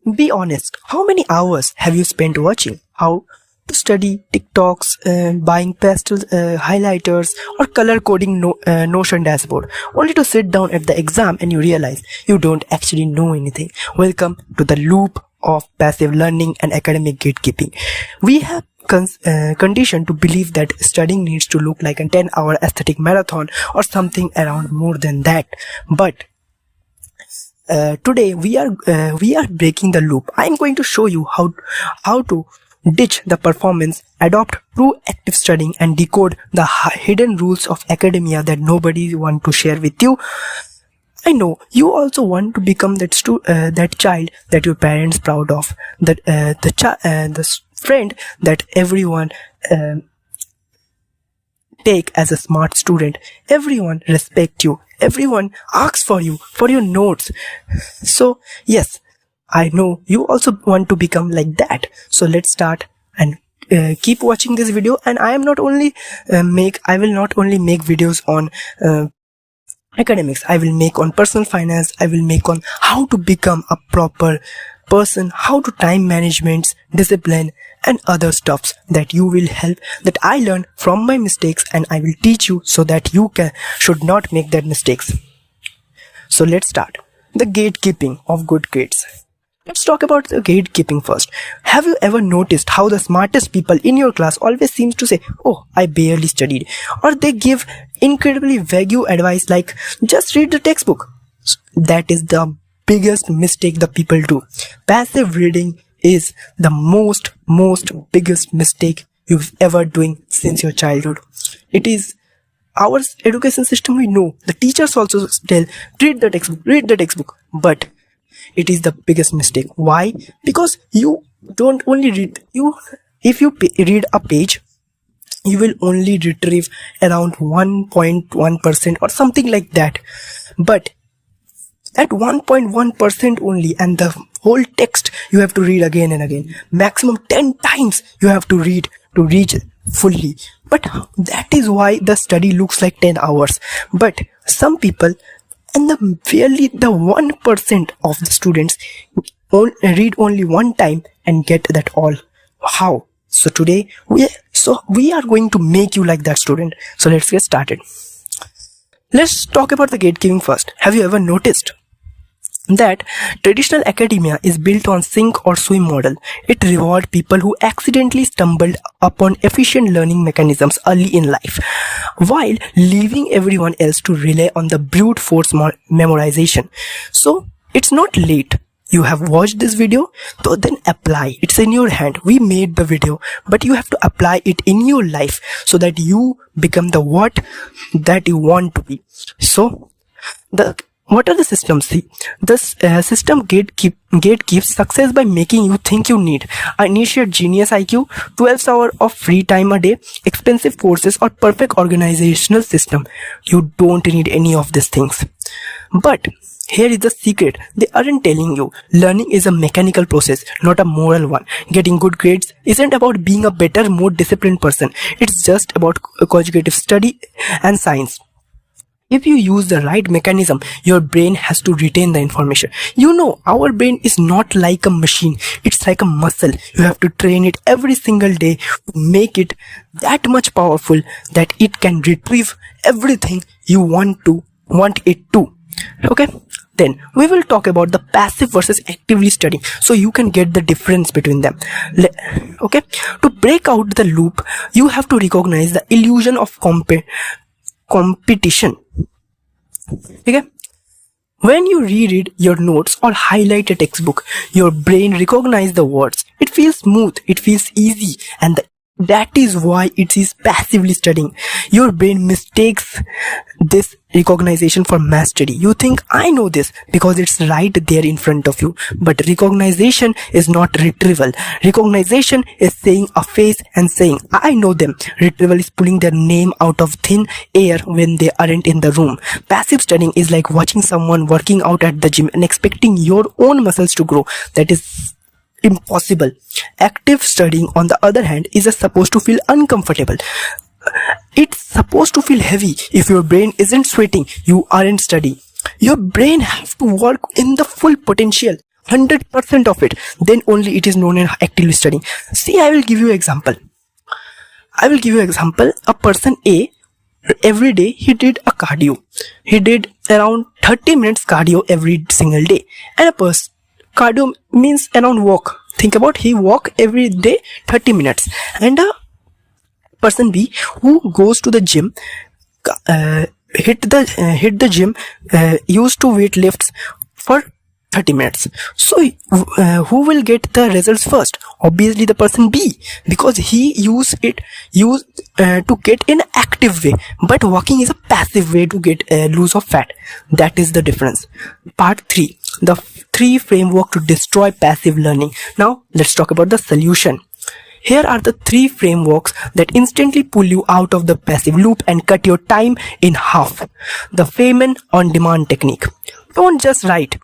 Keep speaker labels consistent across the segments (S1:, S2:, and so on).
S1: Be honest, how many hours have you spent watching how to study TikToks, buying pastel highlighters, or color coding Notion dashboard, only to sit down at the exam and you realize you don't actually know anything? Welcome to the loop of passive learning and academic gatekeeping. We have conditioned to believe that studying needs to look like a 10-hour aesthetic marathon or something around more than that. But today we are breaking the loop. I am going to show you how to ditch the performance, adopt true active studying, and decode the hidden rules of academia that nobody want to share with you. I know you also want to become that child that your parents proud of, that the friend that everyone take as a smart student. Everyone respect you. Everyone asks for you for your notes. So yes, I know you also want to become like that. So let's start and keep watching this video. And I will not only make videos on academics. I will make on personal finance. I will make on how to become a proper person, how to time management, discipline, and other stuffs that you will help, that I learned from my mistakes, and I will teach you so that you should not make that mistakes. So let's start. The gatekeeping of good grades. Let's talk about the gatekeeping first. Have you ever noticed how the smartest people in your class always seems to say, "Oh, I barely studied," or they give incredibly vague advice like, "Just read the textbook." That is the biggest mistake the people do. Passive reading is the most biggest mistake you've ever doing since your childhood. It is our education system. We know the teachers also tell, read the textbook, but it is the biggest mistake. Why? Because you don't only read, if you read a page, you will only retrieve around 1.1% or something like that. But at 1.1% only, and the whole text you have to read again and again. Maximum 10 times you have to read to reach fully. But that is why the study looks like 10 hours. But some people, and the 1% of the students, read only one time and get that all. How? So today we are going to make you like that student. So let's get started. Let's talk about the gatekeeping first. Have you ever noticed that traditional academia is built on sink or swim model? It rewards people who accidentally stumbled upon efficient learning mechanisms early in life, while leaving everyone else to rely on the brute force memorization. So it's not late. You have watched this video, so then apply. It's in your hand. We made the video, but you have to apply it in your life so that you become the what that you want to be. So what are the systems? See, this system gatekeeps success by making you think you need an initiate genius IQ, 12 hours of free time a day, expensive courses, or perfect organizational system. You don't need any of these things. But here is the secret they aren't telling you. Learning is a mechanical process, not a moral one. Getting good grades isn't about being a better, more disciplined person. It's just about conjugative study and science. If you use the right mechanism, your brain has to retain the information. You know, our brain is not like a machine. It's like a muscle. You have to train it every single day to make it that much powerful that it can retrieve everything you want it to. Okay? Then we will talk about the passive versus actively studying, so you can get the difference between them. Okay? To break out the loop, you have to recognize the illusion of competition. Okay? When you reread your notes or highlight a textbook, your brain recognizes the words. It feels smooth, it feels easy, and that is why it is passively studying. Your brain mistakes this recognition for mastery. You think, I know this because it's right there in front of you. But recognition is not retrieval. Recognition is saying a face and saying, I know them. Retrieval is pulling their name out of thin air when they aren't in the room. Passive studying is like watching someone working out at the gym and expecting your own muscles to grow. That is impossible. Active studying, on the other hand, is supposed to feel uncomfortable. It's supposed to feel heavy. If your brain isn't sweating, you aren't studying. Your brain have to work in the full potential. 100% of it, then only it is known as actively studying. See, I will give you example. A person A, every day he did a cardio. He did around 30 minutes cardio every single day. And a person, cardio means around walk. Think about, he walk every day 30 minutes. And a person B who goes to the gym, hit the gym, used to weight lifts for 30 minutes. So who will get the results first? Obviously the person B, because he used to get in active way, but walking is a passive way to get lose of fat. That is the difference. Part 3, the 3 framework to destroy passive learning. Now let's talk about the solution. Here are the 3 frameworks that instantly pull you out of the passive loop and cut your time in half. The Feynman on-demand technique. Don't just write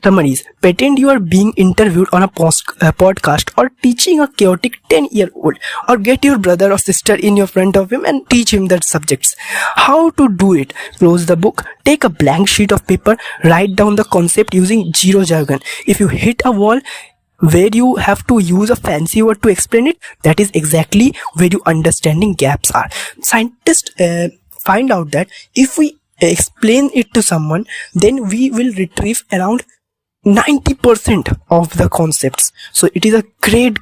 S1: summaries. Pretend you are being interviewed on a podcast, or teaching a chaotic 10-year-old, or get your brother or sister in your front of him and teach him the subjects. How to do it? Close the book, take a blank sheet of paper, write down the concept using zero jargon. If you hit a wall where you have to use a fancy word to explain it, that is exactly where your understanding gaps are. Scientists find out that if we explain it to someone, then we will retrieve around 90% of the concepts. So it is a great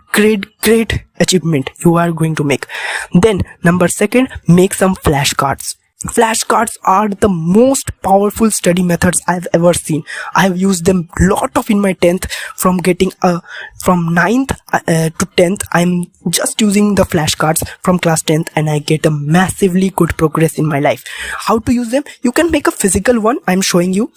S1: achievement you are going to make. Then number 2, make some flashcards. Flashcards are the most powerful study methods I've ever seen. I've used them lot of in my 10th. From 9th to 10th, I'm just using the flashcards from class 10th, and I get a massively good progress in my life. How to use them? You can make a physical one. I'm showing you.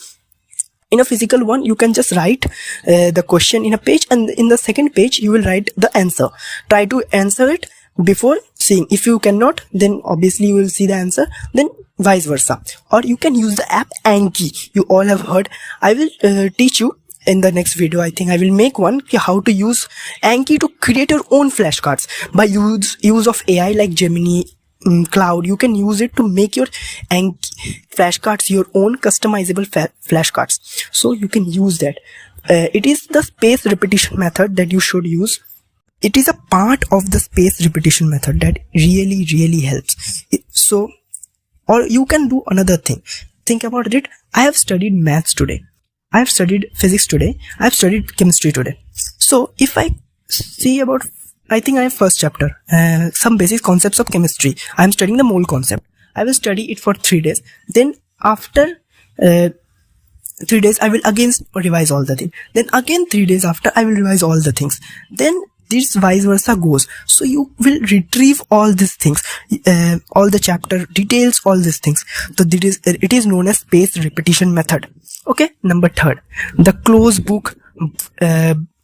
S1: In a physical one, you can just write the question in a page, and in the second page you will write the answer. Try to answer it before seeing. If you cannot, then obviously you will see the answer, then vice versa. Or you can use the app Anki. You all have heard. I will teach you in the next video. I think I will make one, how to use Anki to create your own flashcards by use of AI like Gemini Cloud. You can use it to make your Anki flashcards your own customizable flashcards. So you can use that. It is the spaced repetition method that you should use. It is a part of the spaced repetition method that really helps. So, or you can do another thing. Think about it. I have studied maths today. I have studied physics today. I have studied chemistry today. So if I see about, I think I have first chapter, some basic concepts of chemistry. I am studying the mole concept. I will study it for 3 days. Then after 3 days, I will again revise all the things. Then again 3 days after, I will revise all the things. Then this vice versa goes. So you will retrieve all these things, all the chapter details, all these things. So it is known as spaced repetition method. Okay. Number 3, the closed book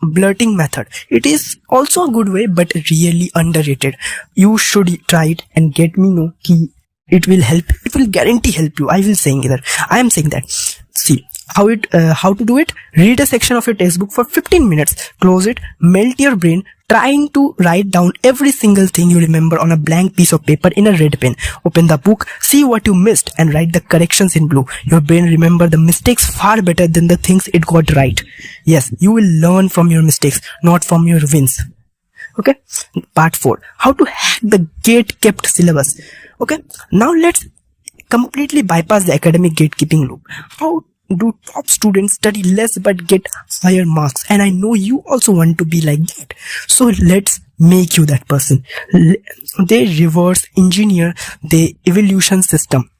S1: blurting method. It is also a good way, but really underrated. You should try it and get me know ki it will help. It will guarantee help you. I am saying that. See how to do it. Read a section of your textbook for 15 minutes. Close it. Melt your brain trying to write down every single thing you remember on a blank piece of paper in a red pen. Open the book, see what you missed, and write the corrections in blue. Your brain remember the mistakes far better than the things it got right. Yes, you will learn from your mistakes, not from your wins. Okay. Part 4, how to hack the gate-kept syllabus. Okay. Now let's completely bypass the academic gatekeeping loop. How do top students study less but get higher marks? And I know you also want to be like that. So let's make you that person. They reverse engineer the evaluation system.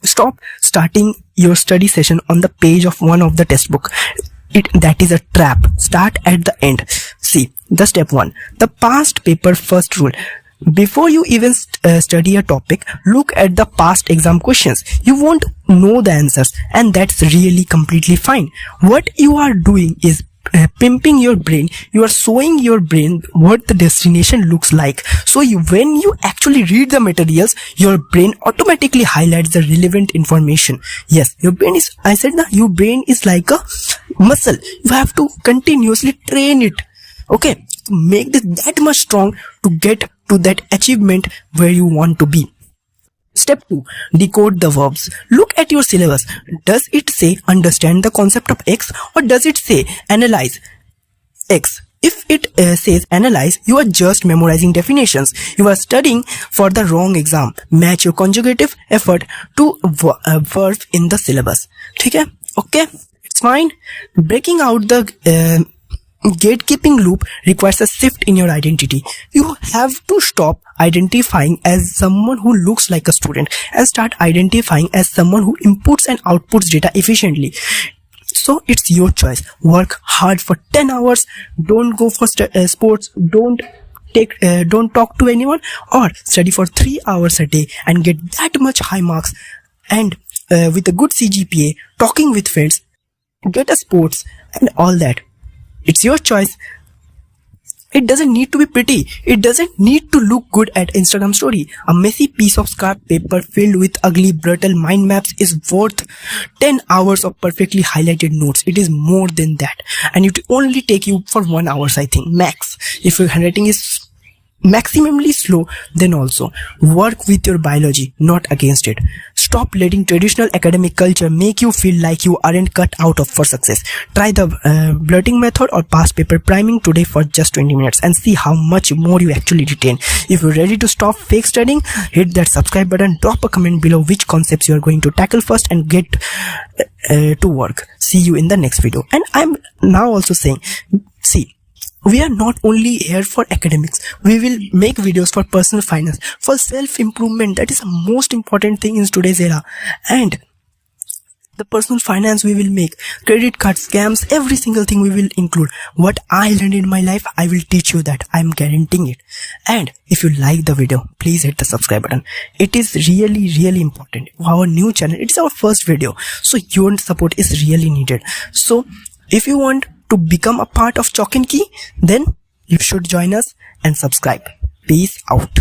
S1: Stop starting your study session on the page of one of the textbook. That is a trap. Start at the end. See, the step 1, the past paper first rule. Before you even study a topic, look at the past exam questions. You won't know the answers, and that's really completely fine. What you are doing is pimping your brain. You are showing your brain what the destination looks like. So when you actually read the materials, your brain automatically highlights the relevant information. Yes, your brain is, I said that your brain is like a muscle. You have to continuously train it. Okay, make this that much strong to get to that achievement where you want to be. Step 2. Decode the verbs. Look at your syllabus. Does it say understand the concept of X, or does it say analyze X? If it says analyze, you are just memorizing definitions. You are studying for the wrong exam. Match your conjugative effort to verb in the syllabus. Okay? Okay? It's fine. Breaking out the gatekeeping loop requires a shift in your identity. You have to stop identifying as someone who looks like a student and start identifying as someone who inputs and outputs data efficiently. So it's your choice. Work hard for 10 hours. Don't go for sports. Don't talk to anyone, or study for 3 hours a day and get that much high marks. And with a good CGPA, talking with friends, get a sports and all that. It's your choice. It doesn't need to be pretty. It doesn't need to look good at Instagram story. A messy piece of scrap paper filled with ugly, brittle mind maps is worth 10 hours of perfectly highlighted notes. It is more than that. And it only take you for 1 hour, I think, max. If your handwriting is maximally slow, then also work with your biology, not against it. Stop letting traditional academic culture make you feel like you aren't cut out for success. Try the blurting method or past paper priming today for just 20 minutes and see how much more you actually retain. If you're ready to stop fake studying, hit that subscribe button, drop a comment below which concepts you are going to tackle first, and get to work. See you in the next video. And I'm now also saying, see, we are not only here for academics. We will make videos for personal finance, for self-improvement. That is the most important thing in today's era. And the personal finance we will make, credit card scams, every single thing we will include. What I learned in my life, I will teach you that. I'm guaranteeing it. And if you like the video, please hit the subscribe button. It is really, really important. Our new channel, it's our first video. So your support is really needed. So if you want to become a part of Chalk and Key, then you should join us and subscribe. Peace out.